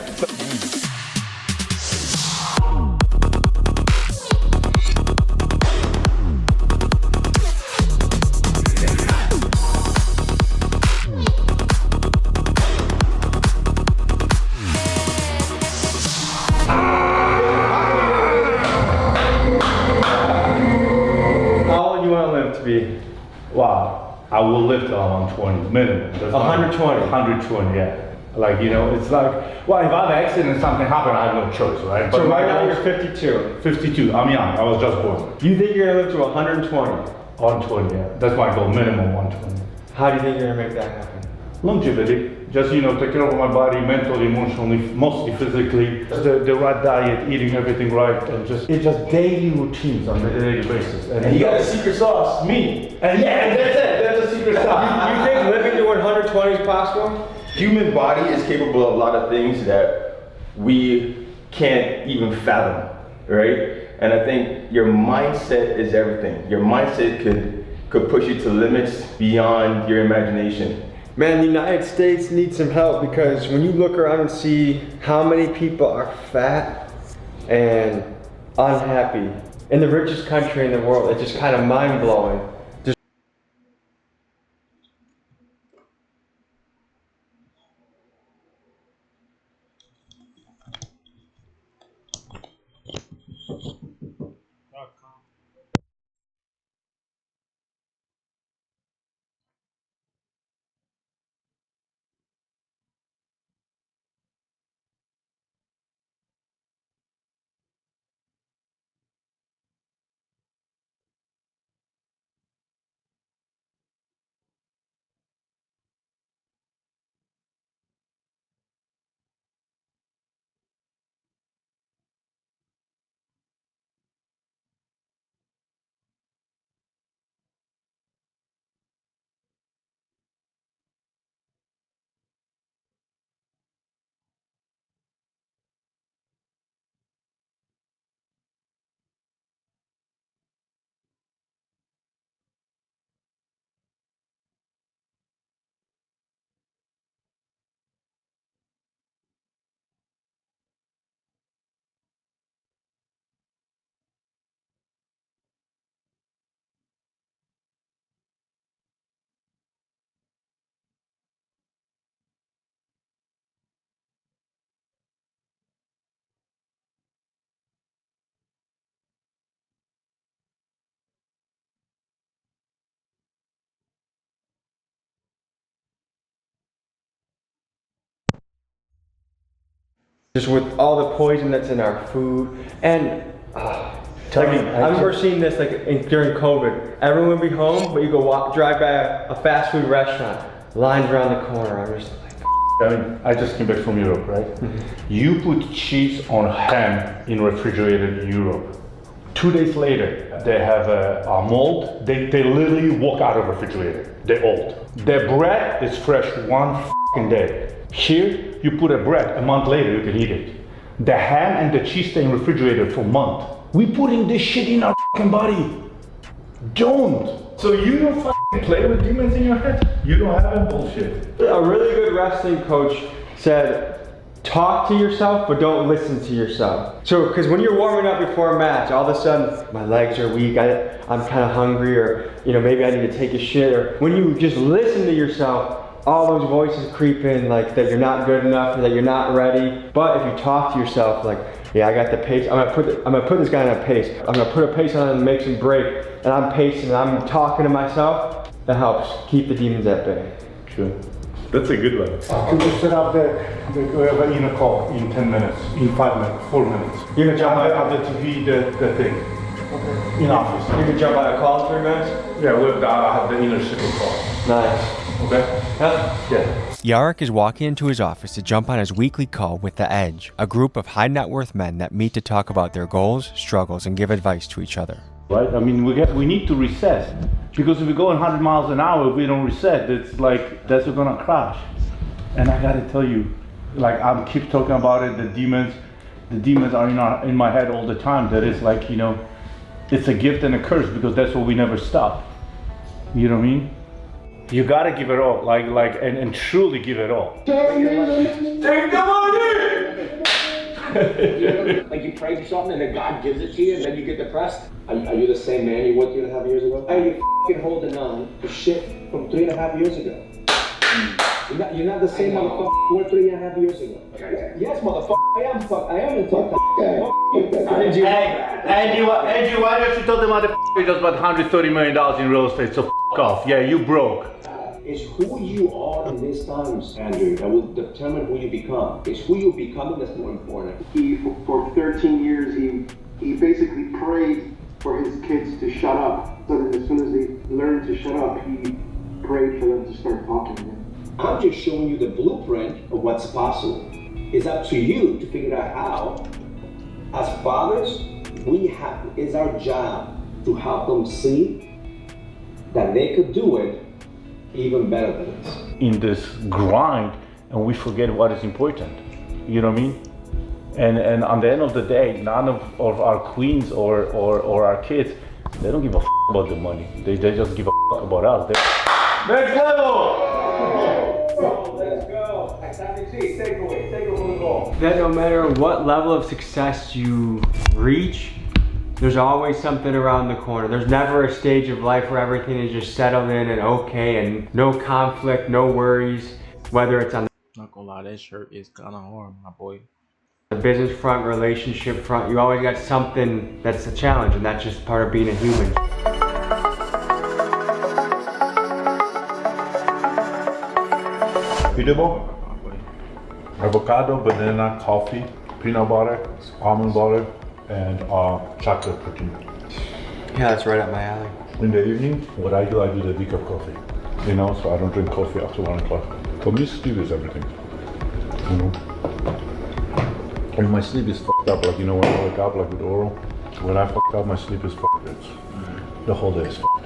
Wow, I will live till I'm 120 minimum. That's 120? 120, yeah. Like, you know, it's like, well, if I have an accident and something happened, I have no choice, right? So right now you're 52? 52, I'm young, I was just born. You think you're gonna live to 120? 120, yeah. That's my goal, minimum 120. How do you think you're gonna make that happen? Longevity. Just, you know, take care of my body, mentally, emotionally, mostly physically. The right diet, eating everything right, and it's just daily routines on a daily basis. And you got a secret sauce, me. And yeah, that's it. That's a secret sauce. You think living to 120 is possible? Human body is capable of a lot of things that we can't even fathom, right? And I think your mindset is everything. Your mindset could push you to limits beyond your imagination. Man, the United States needs some help, because when you look around and see how many people are fat and unhappy in the richest country in the world, it's just kind of mind-blowing. Just with all the poison that's in our food. And I remember seeing this during COVID. Everyone would be home, but you go drive by a fast food restaurant. Lines around the corner. I'm just like, I just came back from Europe, right? You put cheese on ham in refrigerated Europe. 2 days later, they have a mold. They literally walk out of refrigerator. They're old. Their bread is fresh one fucking day. Here, you put a bread, a month later, you can eat it. The ham and the cheese stay in refrigerator for a month. We putting this shit in our fucking body. Don't. So you don't fucking play with demons in your head? You don't have that bullshit. A really good wrestling coach said, talk to yourself, but don't listen to yourself. So, because when you're warming up before a match, all of a sudden, my legs are weak, I'm kind of hungry, or maybe I need to take a shit, or when you just listen to yourself, all those voices creep in, like that you're not good enough, or that you're not ready. But if you talk to yourself, like, yeah, I got the pace, I'm gonna put this guy on a pace. I'm gonna put a pace on him and make him break, and I'm pacing, and I'm talking to myself, that helps keep the demons at bay. True. That's a good one. Could you set up the call in 10 minutes, in 5 minutes, 4 minutes? You're gonna jump on the TV, the thing. Okay. In office. You can jump on a call in 3 minutes? Yeah, I have the inner circle call. Nice. Okay? Yeah. Yarrick is walking into his office to jump on his weekly call with The Edge, a group of high net worth men that meet to talk about their goals, struggles, and give advice to each other. Right? I mean, we need to reset. Because if we go 100 miles an hour, if we don't reset, it's like, that's gonna crash. And I gotta tell you, like I keep talking about it, the demons are in my head all the time. That is like, it's a gift and a curse because that's what we never stop. You know what I mean? You gotta give it all, and truly give it all. Take the money! Like you pray for something and then God gives it to you and then you get depressed? Are you the same man you were 3.5 years ago? Are you f***ing holding on to shit from 3.5 years ago? You're not the same motherfucker you were 3.5 years ago. Yes, motherfucker, I am in talk. Andrew, why don't you tell the motherfucker just about $130 million in real estate, so f*** off. Yeah, you broke. It's who you are in these times, Andrew, that will determine who you become. It's who you're becoming that's more important. For 13 years, he basically prayed for his kids to shut up. So that as soon as they learned to shut up, he prayed for them to start talking again. I'm just showing you the blueprint of what's possible. It's up to you to figure out how. As fathers, it's our job to help them see that they could do it even better than us. In this grind, and we forget what is important. You know what I mean? And on the end of the day, none of our queens or our kids, they don't give a f about the money. They just give a f about us. Next level! Let's go. Takeaway. That no matter what level of success you reach, there's always something around the corner. There's never a stage of life where everything is just settled in and okay and no conflict, no worries, whether it's on not gonna lie, that shirt is kinda hard, my boy. the business front, relationship front. You always got something that's a challenge, and that's just part of being a human. Edible, avocado, banana, coffee, peanut butter, almond butter, and chocolate protein. Yeah, that's right up my alley. In the evening, what I do the decaf coffee. So I don't drink coffee after 1 o'clock. For me, sleep is everything. And my sleep is fucked up. Like, when I wake up, like with oral, when I fucked up, my sleep is fucked. The whole day is fucked.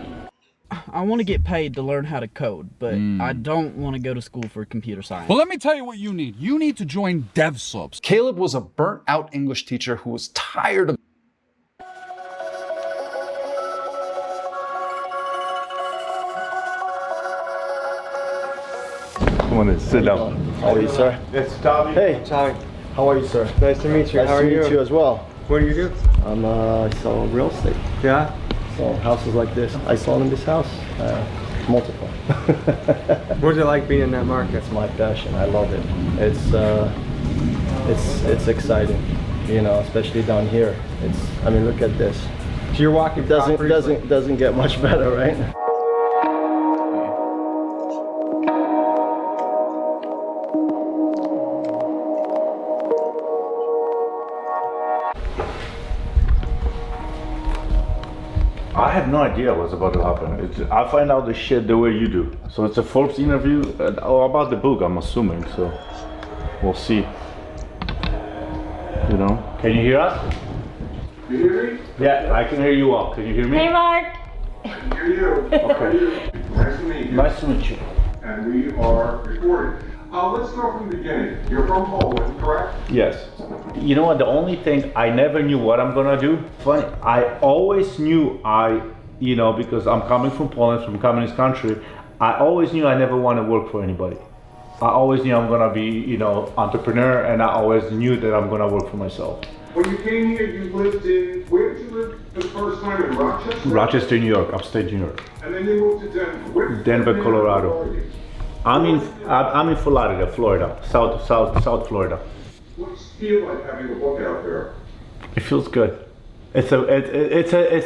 I want to get paid to learn how to code, but I don't want to go to school for computer science. Well, let me tell you what you need. You need to join DevSubs. Caleb was a burnt-out English teacher who was tired of Come on in, sit down. How are you, sir? It's Tommy. Hey, Tommy. How are you, sir? Nice to meet you. Nice How are to you? meet you as well. What do you do? I sell real estate. Yeah? So houses like this. I saw in this house, multiple. What's it like being in that market? It's my passion. I love it. It's exciting, especially down here. Look at this. So you're walking. Doesn't get much better, right? I have no idea what's about to happen. I find out the shit the way you do. So it's a Forbes interview about the book, I'm assuming. So we'll see. You know? Can you hear us? You hear me? Yeah, I can hear you all. Can you hear me? Hey, Mark. I can hear you. Okay. Nice to meet you. Nice to meet you. And we are recording. Let's start from the beginning. You're from Poland, correct? Yes. You know what? The only thing I never knew what I'm gonna do. Funny. I always knew because I'm coming from Poland, from a communist country. I always knew I never want to work for anybody. I always knew I'm gonna be, entrepreneur, and I always knew that I'm gonna work for myself. When you came here, you lived in, where did you live the first time, in Rochester? Rochester, New York, upstate New York. And then you moved to Denver. Where Denver, Colorado. I'm in Florida, South Florida. What's it feel like having a book out there? It feels good. It's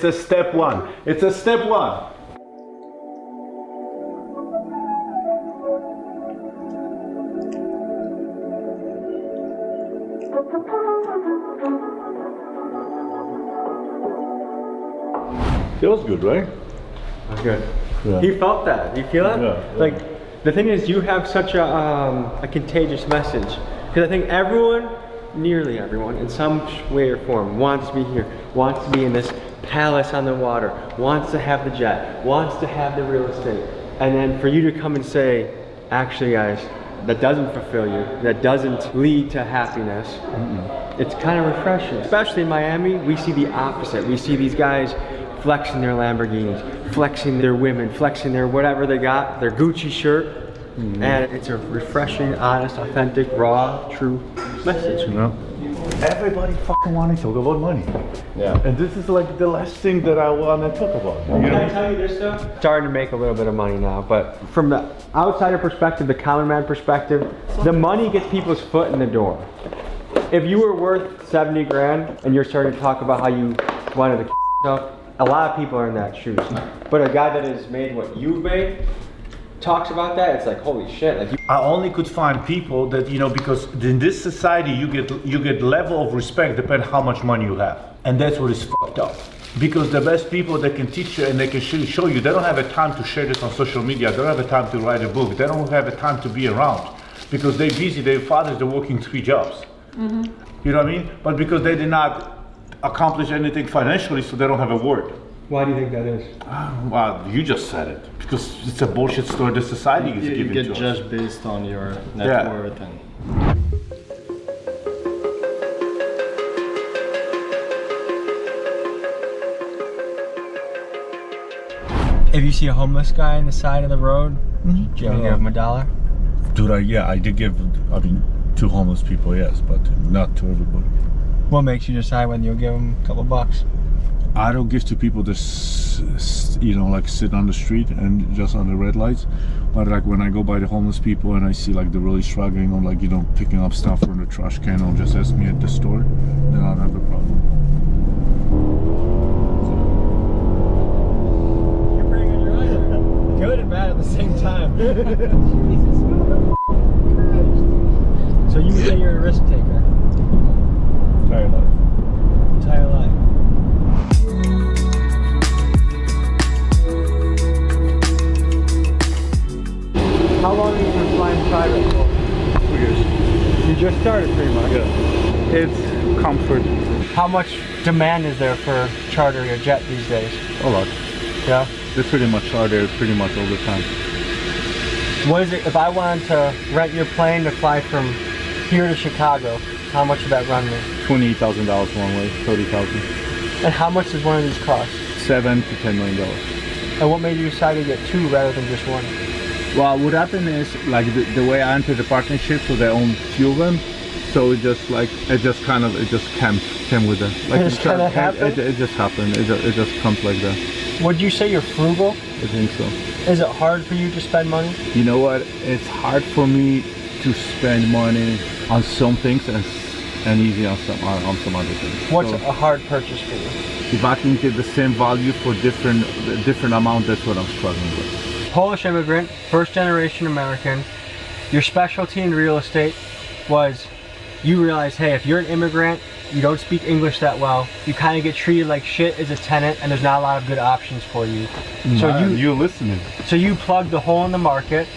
a step one. It's a step one. Feels good, right? Good. Yeah. He felt that. You feel it? Yeah. Like, the thing is, you have such a contagious message. Because I think everyone, nearly everyone, in some way or form, wants to be here, wants to be in this palace on the water, wants to have the jet, wants to have the real estate. And then for you to come and say, actually guys, that doesn't fulfill you, that doesn't lead to happiness, it's kind of refreshing. Especially in Miami, we see the opposite. We see these guys flexing their Lamborghinis, flexing their women, flexing their whatever they got, their Gucci shirt. And it's a refreshing, honest, authentic, raw, true message. You know? Everybody fucking want to talk about money. Yeah. And this is like the last thing that I want to talk about. Can I tell you this though? Starting to make a little bit of money now, but from the outsider perspective, the common man perspective, the money gets people's foot in the door. If you were worth 70 grand and you're starting to talk about how you wanted to yourself, a lot of people are in that shoes. But a guy that has made what you've made talks about that, it's like, holy shit. Like, I only could find people that, because in this society you get level of respect depending how much money you have. And that's what is fucked up. Because the best people that can teach you and they can show you, they don't have a time to share this on social media, they don't have a time to write a book, they don't have a time to be around. Because they're busy, their fathers, they're working 3 jobs. You know what I mean? But because they did not accomplish anything financially, so they don't have a word. Why do you think that is? Well, you just said it. Because it's a bullshit story the society is giving to us. You get judged based on your net worth and... If you see a homeless guy on the side of the road, do you ever give him $1? Dude, I did give, to homeless people, yes, but not to everybody. What makes you decide when you'll give them a couple bucks? I don't give to people that, sit on the street and just on the red lights. But like when I go by the homeless people and I see like they're really struggling or picking up stuff from the trash can or just ask me at the store, then I don't have a problem. You're pretty good, you're right. Good and bad at the same time. So you would say you're a risk taker? Entire life. Entire life. How long have you been flying private for? 2 years. You just started pretty much. Yeah. It's comfort. How much demand is there for chartering a jet these days? A lot. Yeah? They pretty much are there pretty much all the time. What is it, if I wanted to rent your plane to fly from here to Chicago, how much would that run me? $28,000 one way, $30,000. And how much does one of these cost? $7 to $10 million. And what made you decide to get 2 rather than just 1? Well, what happened is like the way I entered the partnership, so they own few of them. So it just came with that. Like it just kind of happened? It just happened. It just comes like that. Would you say you're frugal? I think so. Is it hard for you to spend money? You know what? It's hard for me to spend money on some things and easy on some other things. What's a hard purchase for you? If I can get the same value for different amount, that's what I'm struggling with. Polish immigrant, first generation American. Your specialty in real estate was you realized, hey, if you're an immigrant you don't speak English that well, you kind of get treated like shit as a tenant, and there's not a lot of good options for you. So you're listening. So you plugged the hole in the market,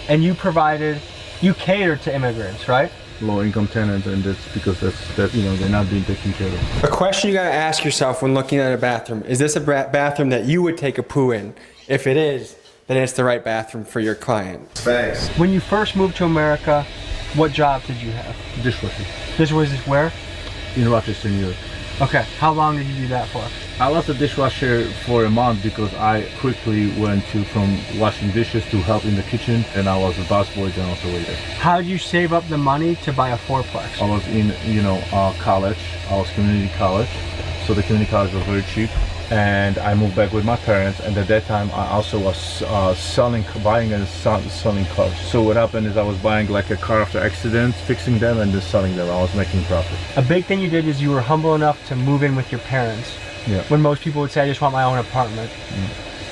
and you catered to immigrants, right? Low-income tenants, and that's because that's you know, they're not being taken care of. A question you gotta ask yourself when looking at a bathroom: is this a bathroom that you would take a poo in? If it is, then it's the right bathroom for your client. Thanks. When you first moved to America, what job did you have? Dishwasher. Dishwasher where? In Rochester, New York. Okay, how long did you do that for? I was a dishwasher for a month because I quickly went from washing dishes to help in the kitchen, and I was a busboy and also waiter. How did you save up the money to buy a fourplex? I was in, college. I was community college, so the community college was very cheap. And I moved back with my parents, and at that time I also was buying and selling cars. So what happened is I was buying like a car after accident, fixing them, and then selling them. I was making profit. A big thing you did is you were humble enough to move in with your parents. Yeah. When most people would say, I just want my own apartment.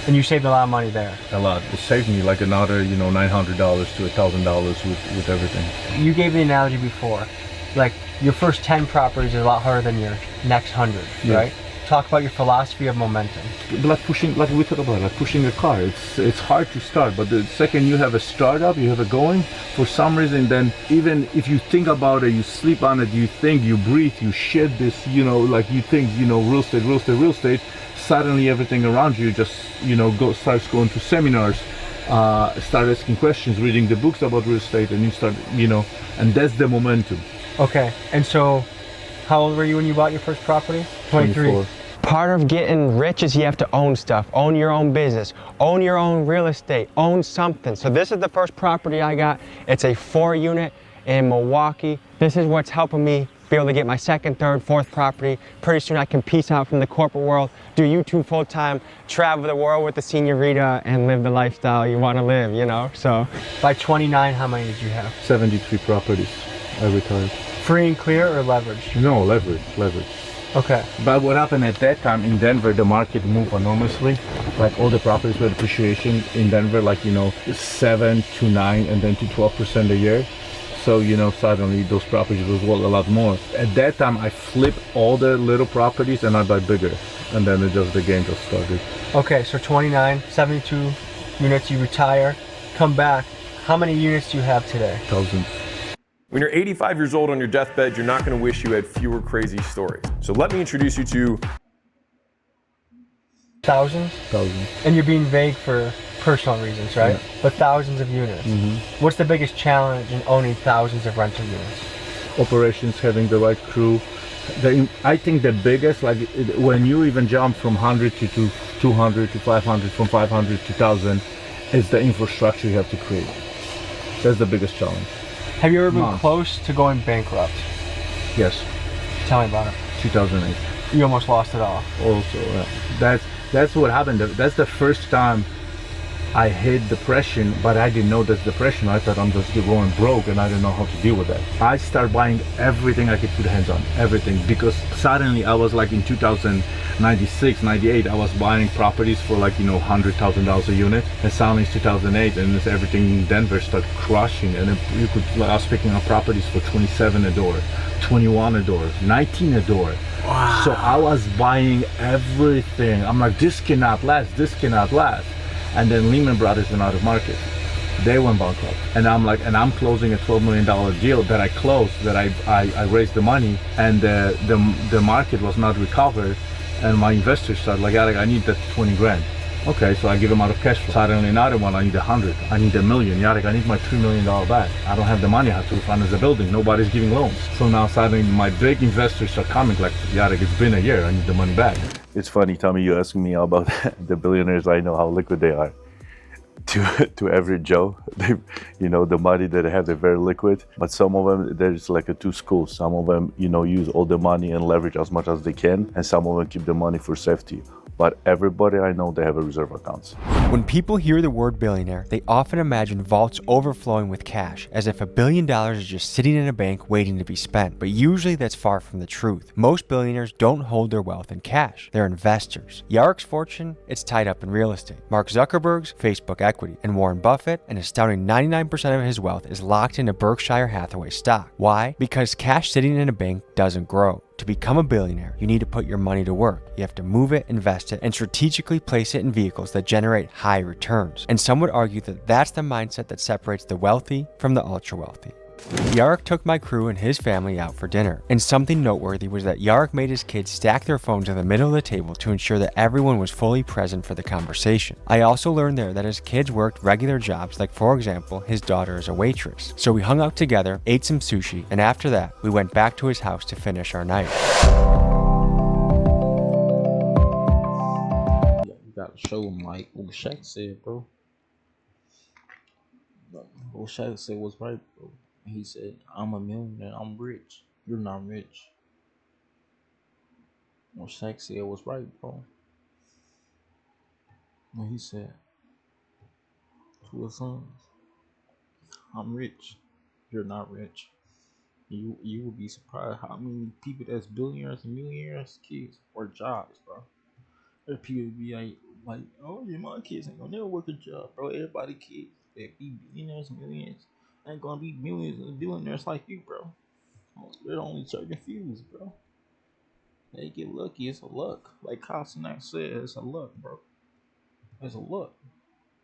And you saved a lot of money there. A lot. It saved me like another, $900 to $1,000 with everything. You gave the analogy before, like your first 10 properties are a lot harder than your next 100, right? Talk about your philosophy of momentum. Like we talked about, like pushing a car. It's hard to start, but the second you have a startup, you have it going, for some reason, then even if you think about it, you sleep on it, you think, you breathe, you shit this, like you think, real estate, suddenly everything around you just, starts going to seminars, start asking questions, reading the books about real estate, and you start, and that's the momentum. Okay, and so how old were you when you bought your first property? 23. 24. Part of getting rich is you have to own stuff, own your own business, own your own real estate, own something. So this is the first property I got. It's a 4-unit in Milwaukee. This is what's helping me be able to get my second, third, fourth property. Pretty soon I can peace out from the corporate world, do YouTube full time, travel the world with the señorita, and live the lifestyle you want to live, So by 29, how many did you have? 73 properties. I retired. Free and clear or leverage? No, leverage. Okay. But what happened at that time in Denver, the market moved enormously. Like all the properties were appreciation in Denver, 7 to 9 and then to 12% a year. So, suddenly those properties was worth a lot more. At that time, I flipped all the little properties and I buy bigger. And then the game just started. Okay, so 29, 72 units, you retire, come back. How many units do you have today? Thousands. When you're 85 years old on your deathbed, you're not going to wish you had fewer crazy stories. So let me introduce you to... Thousands? Thousands. And you're being vague for personal reasons, right? Yeah. But thousands of units. Mm-hmm. What's the biggest challenge in owning thousands of rental units? Operations, having the right crew. I think the biggest, when you even jump from 100 to 200 to 500, from 500 to 1,000, is the infrastructure you have to create. That's the biggest challenge. Have you ever been close to going bankrupt? Yes. Tell me about it. 2008. You almost lost it all. Also, that's what happened. That's the first time I hit depression, but I didn't know that's depression. I thought I'm just going broke and I didn't know how to deal with that. I started buying everything I could put hands on, everything, because suddenly I was in 2096, 98, I was buying properties for $100,000 a unit, and suddenly it's 2008 and everything in Denver started crushing, and I was picking up properties for 27 a door, 21 a door, 19 a door. Wow. So I was buying everything. I'm like, this cannot last. And then Lehman Brothers went out of market. They went bankrupt. And I'm closing a $12 million deal that I closed, that I raised the money, and the market was not recovered. And my investors started I need that 20 grand. Okay, so I give them out of cash flow. Suddenly another one, I need 100, I need $1 million. I need my $3 million back. I don't have the money, I have to refinance the building. Nobody's giving loans. So now suddenly my big investors are coming Yarek, it's been a year, I need the money back. It's funny, Tommy, you asking me about the billionaires. I know how liquid they are. To average Joe, the money that they have, they're very liquid. But some of them, there's two schools. Some of them, use all the money and leverage as much as they can. And some of them keep the money for safety. But everybody I know, they have a reserve accounts. When people hear the word billionaire, they often imagine vaults overflowing with cash, as if $1 billion is just sitting in a bank waiting to be spent. But usually that's far from the truth. Most billionaires don't hold their wealth in cash. They're investors. Yarek's fortune, it's tied up in real estate. Mark Zuckerberg's Facebook equity, and Warren Buffett, an astounding 99% of his wealth is locked into Berkshire Hathaway stock. Why? Because cash sitting in a bank doesn't grow. To become a billionaire, you need to put your money to work. You have to move it, invest it, and strategically place it in vehicles that generate high returns. And some would argue that that's the mindset that separates the wealthy from the ultra wealthy. Yarrick took my crew and his family out for dinner, and something noteworthy was that Yarrick made his kids stack their phones in the middle of the table to ensure that everyone was fully present for the conversation. I also learned there that his kids worked regular jobs, like for example, his daughter is a waitress. So we hung out together, ate some sushi, and after that, we went back to his house to finish our night. You gotta show him like what Shaq said, bro. What Shaq said was right, bro. He said, I'm a millionaire, I'm rich. You're not rich. What Shaq said was right, bro. When he said to his sons, I'm rich. You're not rich. You will be surprised how many people that's billionaires and millionaires kids or jobs, bro. There people be like, oh yeah, my kids ain't gonna never work a job, bro. Everybody kids that be billionaires and millionaires ain't gonna be millions and billionaires like you, bro. They're only certain few, bro. They get lucky. It's a luck. Like Kostanak said, it's a luck, bro. It's a luck.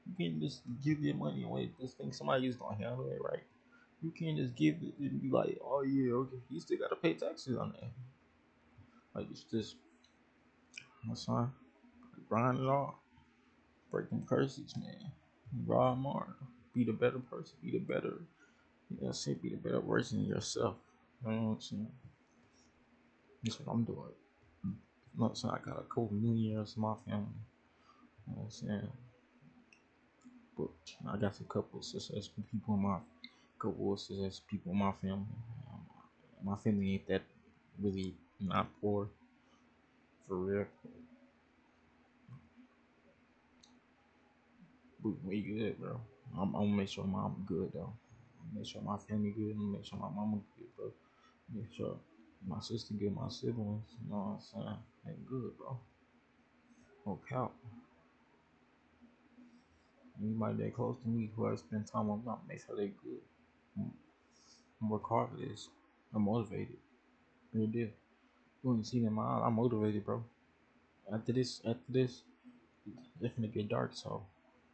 You can't just give your money away. Just think somebody is gonna handle it right. You can't just give it and be like, oh yeah, okay. You still gotta pay taxes on that. Like it's just, that's fine. Grind it off. Break them curses, man. Raw hard. Be the better person. Be the better. You know, say be the better version of yourself. You know what I'm saying? That's what I'm doing. You know what I'm saying? I got a couple millionaires in my family. You know what I'm saying? But I got a couple of successful people in my family. My family ain't that really not poor. For real. But we good, bro. I'm gonna make sure mom good, though. Make sure my family good. I'm gonna make sure my mama good, bro. Make sure my sister good, my siblings. You know what I'm saying? They good, bro. No cap. Anybody that close to me who I spend time with, I'm make sure they good. I'm work hard for this. I'm motivated. Real deal. You wouldn't see them out. I'm motivated, bro. After this, it's definitely get dark, so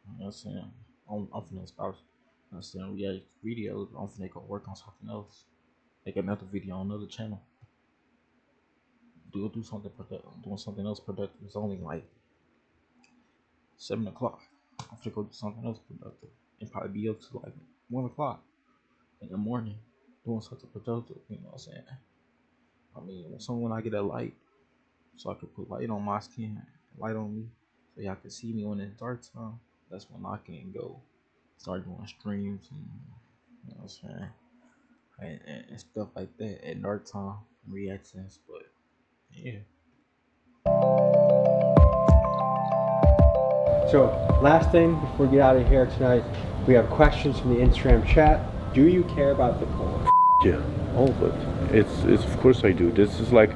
you know what I'm saying? I'm finna stop. I'm saying react videos. I'm finna go work on something else. Make another video on another channel. Do something productive. Doing something else productive. It's only like 7 o'clock. I'm finna go do something else productive and probably be up to like 1 o'clock in the morning doing something productive. You know what I'm saying? I mean, when I get a light, so I can put light on my skin, light on me, so y'all can see me when it's dark time. That's when I can go start doing streams and you know what I'm saying, and stuff like that at dark time reactions. But yeah. So, last thing before we get out of here tonight, we have questions from the Instagram chat. Do you care about the poor? Yeah, all of it. It's of course I do. This is like,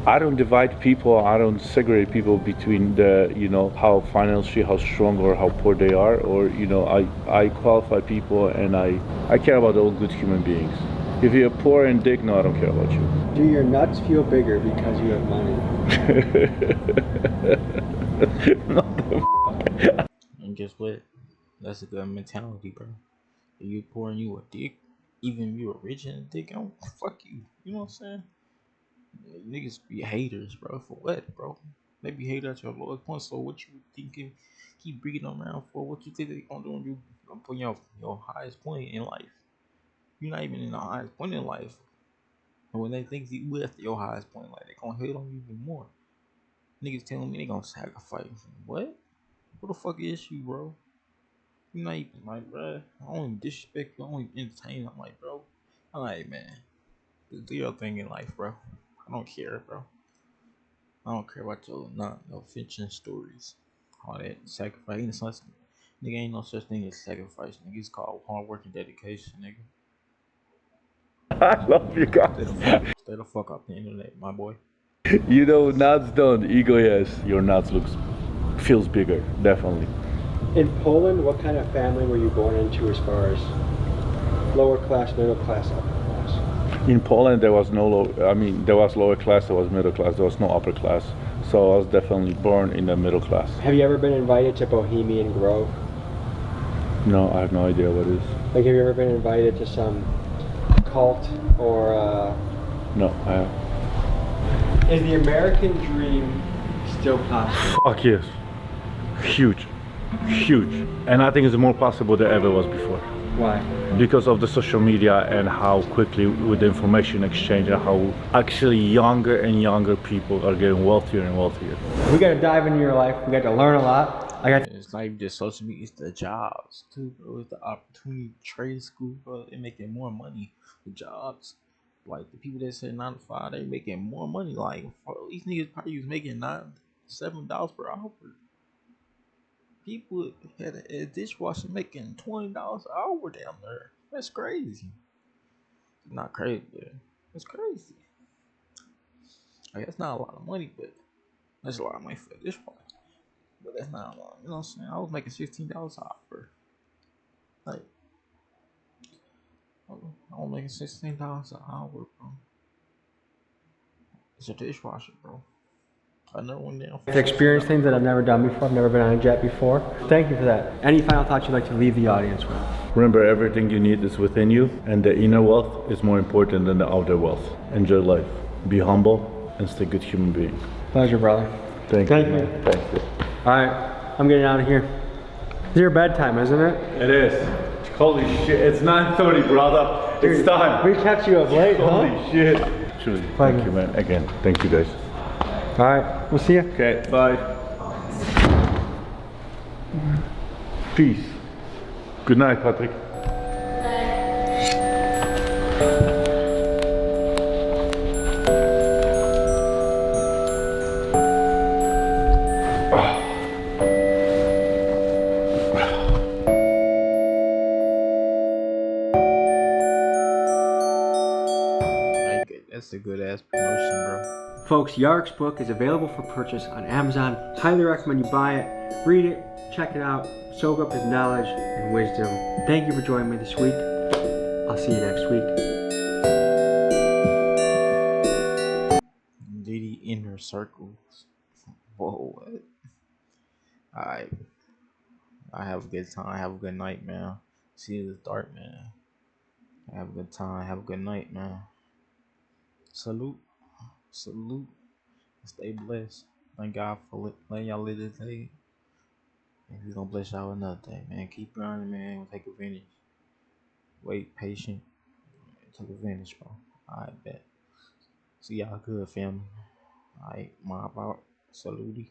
I don't divide people. I don't segregate people between the, you know, how financially, how strong or how poor they are, or you know, I qualify people and I care about all good human beings. If you're poor and dick, no, I don't care about you. Do your nuts feel bigger because you have money? And guess what? That's a good mentality, bro. If you poor and you a dick, even if you a rich and a dick, I don't fuck you. You know what I'm saying? Niggas be haters, bro. For what, bro? They be haters at your lowest point. So what you thinking? Keep bringing them around for? What you think they gonna do when you gonna put your highest point in life? You're not even in the highest point in life. And when they think you at your highest point, like they gonna hate on you even more. Niggas telling me they gonna sacrifice. What? What the fuck is you, bro? You not even like, bro. I don't even disrespect you. I don't even entertain. I'm like, bro. I'm like, man. Just do your thing in life, bro. I don't care, bro. I don't care about your fiction stories. All that sacrifice. Nigga, ain't no such thing as sacrifice. Nigga, it's called hard work and dedication, nigga. I love you guys. Stay the fuck off the internet, my boy. You know, nuts don't. Ego, yes. Your nuts feels bigger, definitely. In Poland, what kind of family were you born into as far as lower class, middle class, upper class? In Poland, there was no low. I mean, there was lower class, there was middle class, there was no upper class. So I was definitely born in the middle class. Have you ever been invited to Bohemian Grove? No, I have no idea what it is. Like, have you ever been invited to some cult or? No, I have. Is the American dream still possible? Fuck yes. Huge. Huge. And I think it's more possible than ever was before. Why? Because of the social media and how quickly with the information exchange and how actually younger and younger people are getting wealthier and wealthier. We got to dive into your life. We got to learn a lot. It's not even just social media, it's the jobs too, bro. It's the opportunity trade school, bro. They're making more money with jobs. Like the people that said 9 to 5, they making more money. Like these niggas probably was making $7 per hour. People had a dishwasher making $20 an hour down there. That's crazy. Not crazy, but it's crazy. Like, that's not a lot of money, but that's a lot of money for a dishwasher. But that's not a lot. You know what I'm saying? I was making $16 an hour. Like, I was making $16 an hour, bro. It's a dishwasher, bro. I never went down. To experience things that I've never done before. I've never been on a jet before. Thank you for that. Any final thoughts you'd like to leave the audience with? Remember, everything you need is within you, and the inner wealth is more important than the outer wealth. Enjoy life. Be humble and stay a good human being. Pleasure, brother. Thank you. Thank you. All right. I'm getting out of here. It's your bedtime, isn't it? It is. Holy shit, it's 9:30, brother. Dude, it's time. We kept you up late, huh? Holy shit. Truly, thank you, man. Again, thank you, guys. All right, we'll see you. Okay, bye. Peace. Good night, Patrick. That's a good ass promotion, bro. Folks, Yark's book is available for purchase on Amazon. Highly recommend you buy it, read it, check it out, soak up his knowledge and wisdom. Thank you for joining me this week. I'll see you next week. Diddy inner circles. Whoa, what? Alright. I have a good time. Have a good night, man. See you in the dark, man. Have a good time. Have a good night, man. Salute. Salute. Stay blessed. Thank God for letting y'all live this day. And He's gonna bless y'all another day, man. Keep grinding, man. Take advantage. Wait, patient. Take advantage, bro. Alright, bet. See y'all good, family. Alright, mob out. Salute.